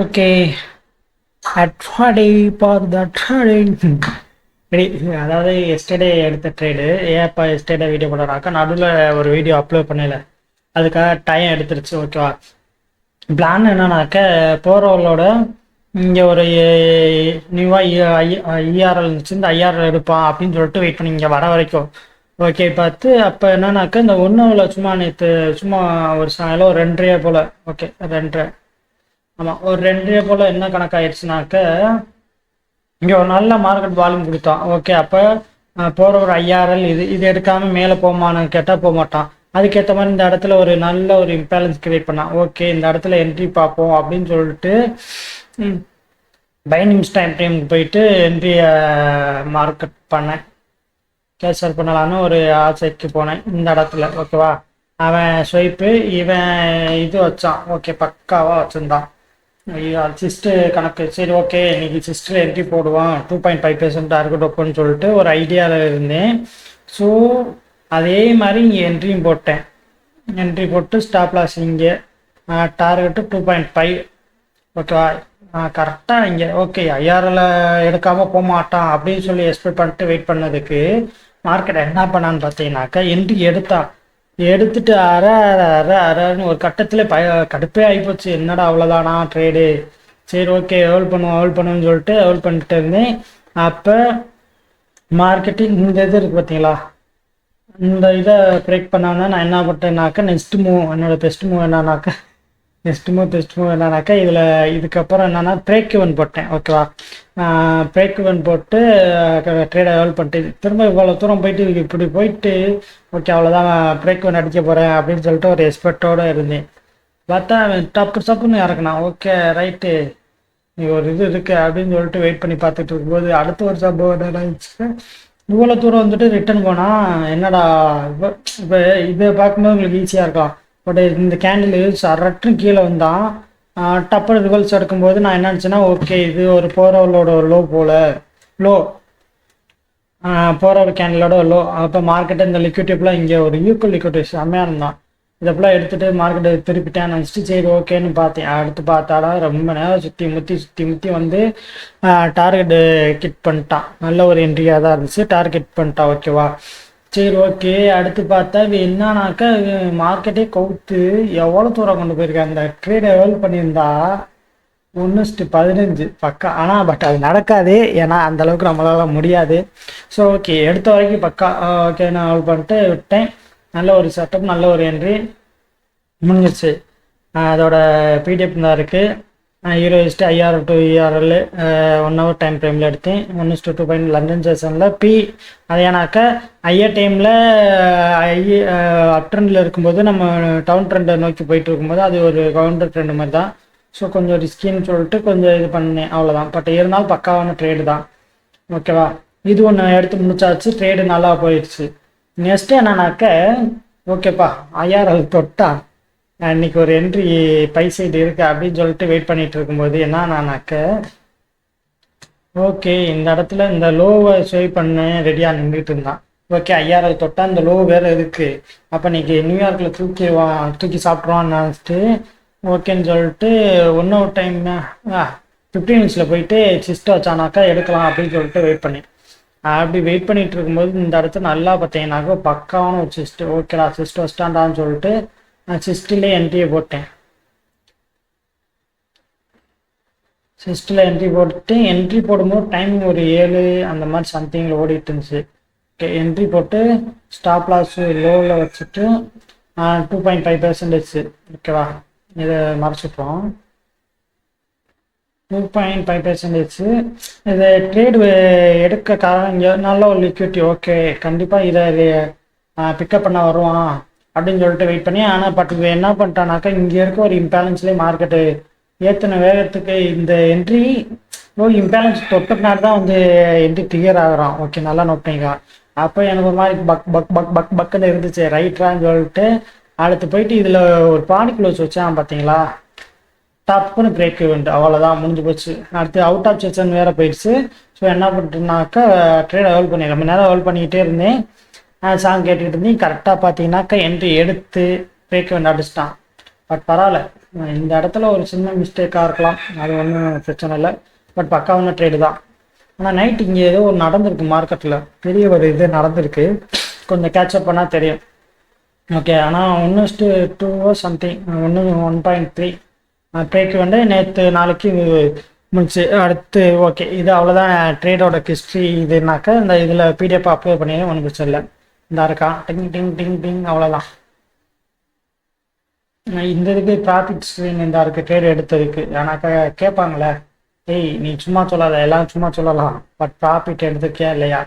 Okay. அட்வாடே for the trading. Ready. அதாவது yesterday எடுத்த ட்ரேடு. ஏன்ப்பா எஸ்டர்டே வீடியோ போடுறாக்கா நடுவில் ஒரு வீடியோ அப்லோட் பண்ணல, அதுக்காக டைம் எடுத்துருச்சு. ஓகேவா. பிளான் என்னன்னாக்க போகிறவங்களோட இங்கே ஒரு நியூவாக ஐஆர்எல் இருந்துச்சு, இந்த ஐஆர்எல் எடுப்பான் அப்படின்னு சொல்லிட்டு வெயிட் பண்ணி இங்கே வர வரைக்கும் ஓகே பார்த்து. அப்போ என்னன்னாக்கா இந்த ஒன்றும் சும்மா நேற்று சும்மா ஒரு சாயங்காலம் ஒரு 2:30 போல். ஓகே 2:30. ஆமாம், ஒரு 2:30 போல் என்ன கணக்காயிருச்சுனாக்க இங்கே ஒரு நல்ல மார்க்கெட் வால்யூம் கொடுத்தான். ஓகே. அப்போ போகிற ஒரு ஐஆர்எல் இது இது எடுக்காமல் மேலே போமான்னு கேட்டால் போக மாட்டான். அதுக்கேற்ற மாதிரி இந்த இடத்துல ஒரு நல்ல ஒரு இம்பேலன்ஸ் கிரியேட் பண்ணான். ஓகே, இந்த இடத்துல என்ட்ரி பார்ப்போம் அப்படின்னு சொல்லிட்டு பைனிங்ஸ் டைமுக்கு போயிட்டு என்ட்ரி மார்க்கெட் பண்ணேன். கேன்சல் பண்ணலான்னு ஒரு ஆசைக்கு போனேன் இந்த இடத்துல. ஓகேவா. அவன் ஸ்வைப்பு இவன் இது வச்சான். ஓகே, பக்காவாக வச்சுருந்தான். ஐயோ, சிஸ்ட்டு கணக்கு. சரி, ஓகே, இன்னைக்கு சிஸ்டரில் என்ட்ரி போடுவான், 2.5% டார்கெட் வைப்போன்னு சொல்லிட்டு ஒரு ஐடியாவில் இருந்தேன். ஸோ அதே மாதிரி இங்கே என்ட்ரியும் போட்டேன். என்ட்ரி போட்டு ஸ்டாப் லாஸ் இங்கே டார்கெட்டு 2.5. ஓகேவா. கரெக்டாக இங்கே ஓகே ஐஆரில் எடுக்காமல் போக மாட்டான் அப்படின்னு சொல்லி எக்ஸ்பெக்ட் பண்ணிட்டு வெயிட் பண்ணதுக்கு மார்க்கெட் என்ன பண்ணான்னு பார்த்தீங்கன்னாக்கா என்ட்ரி எடுத்துட்டு அரன்னு ஒரு கட்டத்தில் கடுப்பே ஆகிப்போச்சு. என்னடா அவ்வளோதானா ட்ரேடு, சரி ஓகே ஹோல்ட் பண்ணுன்னு சொல்லிட்டு ஹோல்ட் பண்ணிட்டு இருந்தேன். அப்போ மார்க்கெட்டு இந்த இது இருக்குது பார்த்தீங்களா, இந்த இதை பிரேக் பண்ணான்னா நான் என்ன பண்ணிட்டேன்னாக்கா என்னோடய பெஸ்ட் மூவ் என்னன்னாக்கா இதில் இதுக்கப்புறம் என்னென்னா பிரேக் இவன் போட்டேன். ஓகேவா. பிரேக் இவன் போட்டு ட்ரேடை ஹோல்ட் பண்ணிட்டு திரும்ப இவ்வளோ தூரம் போயிட்டு இப்படி போயிட்டு ஓகே அவ்வளோதான் பிரேக் இவன் அடிக்க போகிறேன் அப்படின்னு சொல்லிட்டு ஒரு எக்ஸ்பெக்டோடு இருந்தேன். பார்த்தா அவன் டப்புன்னு இறக்குனான். ஓகே ரைட்டு, ஒரு இது இருக்குது அப்படின்னு சொல்லிட்டு வெயிட் பண்ணி பார்த்துட்டு இருக்கும்போது அடுத்த ஒரு சம்பவம் என்ன ஆயிடுச்சு. இவ்வளோ தூரம் வந்துட்டு ரிட்டர்ன் போனால் என்னடா இப்போ இதை பார்க்கும்போது உங்களுக்கு ஈஸியாக இருக்கலாம். பட் இந்த கேண்டில் சரட்டுன்னு கீழே வந்தான். டப்புன்னு ரிவல்ஸ் எடுக்கும்போது நான் என்ன நினச்சேன்னா ஓகே இது ஒரு போகிறவளோட லோ போகிற ஒரு கேண்டிலோட லோ. அப்போ மார்க்கெட்டு இந்த லிக்விடிட்டிலாம் இங்கே ஒரு ஈக்குவல் லிக்விடிட்டி செம்மையாக இருந்தான். இதெல்லாம் எடுத்துகிட்டு மார்க்கெட்டை திருப்பிட்டேன் நினச்சிட்டு சரி ஓகேன்னு பார்த்தேன். அடுத்து பார்த்தாடா ரொம்ப நேரம் சுற்றி வந்து டார்கெட்டு கிட் பண்ணிட்டான். நல்ல ஒரு என்ட்ரியாக தான் இருந்துச்சு, டார்கெட் பண்ணிட்டான். ஓகேவா. சரி ஓகே. அடுத்து பார்த்தா இது என்னன்னாக்கா மார்க்கெட்டே கவுத்து எவ்வளோ தூரம் கொண்டு போயிருக்கேன். அந்த ட்ரேடை ஹோல்ட் பண்ணியிருந்தா 1:15 பக்கா. ஆனால் பட் அது நடக்காது, ஏன்னா அந்தளவுக்கு நம்மளால் முடியாது. ஸோ ஓகே எடுத்த வரைக்கும் பக்கா. ஓகே நான் ஹோல்ட் பண்ணிட்டு விட்டேன். நல்ல ஒரு செட்டப், நல்ல ஒரு என்ட்ரி முடிஞ்சிருச்சு. அதோட பிடிஎஃப் தான் இருக்குது. 0 IR to ERL 1 hour time ஃப்ரேமில் எடுத்தேன். 1:2 லண்டன் செஷனில் அது ஏன்னாக்கா ஐஆர் டைமில் அப் ட்ரெண்டில் இருக்கும்போது நம்ம டவுன் ட்ரெண்டை நோக்கி போயிட்டு இருக்கும்போது அது ஒரு கவுண்டர் ட்ரெண்ட் மாதிரி தான். ஸோ கொஞ்சம் ரிஸ்கின்னு சொல்லிட்டு கொஞ்சம் இது பண்ணேன், அவ்வளோதான். பட் இருந்தாலும் பக்காவான ட்ரேடு தான். ஓகேவா. இது ஒன்று எடுத்து முடிச்சாச்சு, ட்ரேடு நல்லா போயிடுச்சு. நெக்ஸ்ட்டு என்னன்னாக்க ஓகேப்பா ஐஆர்எல் தொட்டா இன்னைக்கு ஒரு என்ட்ரி பை சைடு இருக்கு அப்படின்னு சொல்லிட்டு வெயிட் பண்ணிட்டு இருக்கும்போது என்னன்னாக்க ஓகே இந்த இடத்துல இந்த லோவை சேவ் பண்ண ரெடியாக நின்றுட்டு இருந்தான். ஓகே ஐஆர்எல் தொட்டா இந்த லோ வேறு இருக்கு, அப்போ இன்னைக்கு நியூயார்க்கில் தூக்கி சாப்பிட்ருவான்னு நினச்சிட்டு ஓகேன்னு சொல்லிட்டு இன்னொரு டைம் 15 minutes போயிட்டு சிஸ்ட் வச்சானாக்கா எடுக்கலாம் அப்படின்னு சொல்லிட்டு வெயிட் பண்ணேன். அப்படி வெயிட் பண்ணிட்டு இருக்கும்போது இந்த இடத்துல நல்லா பார்த்தீங்கன்னாக்கா பக்காவான ஒரு சிஸ்ட். ஓகேடா சிஸ்ட் வச்சிட்டான்டான்னு சொல்லிட்டு நான் சிஸ்டிலே என்ட்ரியை போட்டேன். சிஸ்டில் என்ட்ரி போடும்போது டைமிங் ஒரு 7 அந்த மாதிரி சம்திங்கில் ஓடிட்டு இருந்துச்சு. ஓகே என்ட்ரி போட்டு ஸ்டாப் லாஸ் லோவில் வச்சுட்டு 2.5%. ஓகேவா. இதை மறைச்சிட்டோம். 2.5%. இது ட்ரேடு எடுக்க காரணம் இங்கே நல்ல ஒரு லிக்விடிட்டி. ஓகே கண்டிப்பாக இதை பிக்கப் பண்ண வருவான் அப்படின்னு சொல்லிட்டு வெயிட் பண்ணி. ஆனால் பட் என்ன பண்ணிட்டானாக்கா இங்கே இருக்க ஒரு இம்பேலன்ஸ்லேயே மார்க்கெட்டு ஏற்றின வேகத்துக்கு இந்த என்ட்ரி இம்பேலன்ஸ் தொட்டனால தான் வந்து என்ட்ரி கிளியர் ஆகிறான். ஓகே நல்லா நோட் பண்ணிக்கலாம். அப்போ எனக்கு ஒரு மாதிரி பக்குன்னு இருந்துச்சு, ரைட்ரான்னு சொல்லிட்டு அடுத்து போயிட்டு இதில் ஒரு பாடி க்ளோஸ் வச்சான் பார்த்தீங்களா, டப்புன்னு பிரேக் இவெண்ட், அவ்வளோதான் முடிஞ்சு போச்சு. அடுத்து அவுட் ஆஃப் செஷன் வேறு போயிடுச்சு. ஸோ என்ன பண்ணிட்டுனாக்கா ட்ரேடை ஹோல்ட் பண்ணி ரொம்ப நேரம் ஹோல்ட் பண்ணிக்கிட்டே இருந்தேன். சாங் கேட்டுக்கிட்டு இருந்தேன். கரெக்டாக பார்த்தீங்கன்னாக்கா என்ட்ரி எடுத்து பிரேக் இவெண்ட் அடிச்சிட்டான். பட் பரவாயில்ல. இந்த இடத்துல ஒரு சின்ன மிஸ்டேக்காக இருக்கலாம், அது ஒன்றும் பிரச்சனை இல்லை. பட் பக்காவான ட்ரேடு தான். ஆனால் நைட் இங்கே ஏதோ ஒரு நடந்திருக்கு மார்க்கெட்டில், பெரிய ஒரு இது நடந்திருக்கு, கொஞ்சம் கேட்சப் பண்ணால் தெரியும். ஓகே, ஆனால் 1:2 சம்திங், 1.3 ட்ரேக்கு வந்து நேற்று நாளைக்கு முடிச்சு அடுத்து. ஓகே, இது அவ்வளோதான் ட்ரேடோட ஹிஸ்ட்ரி. இதுனாக்கா இந்த இதில் பிடிஎஃப் அப்லோட் பண்ணியே ஒன்றும் பிரச்சனை இல்லை. இந்த இருக்கா டிங் டிங் டிங் டிங், அவ்வளோதான். இந்த இதுக்கு ப்ராஃபிட் ஸ்க்ரீன் இந்த இருக்கு ட்ரேட் எடுத்ததுக்கு. ஏன்னாக்கா கேட்பாங்களே, ஏய் நீ சும்மா சொல்லாத, எல்லாம் சும்மா சொல்லலாம், பட் ப்ராஃபிட் எடுத்துருக்கியா இல்லையா,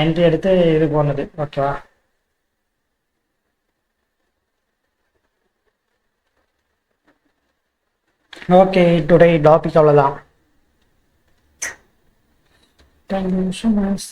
என்ட்ரி எடுத்து இது போனது. ஓகேவா? ஓகே, டுடே டாபிக் அவ்வளோதான். Thank you so much.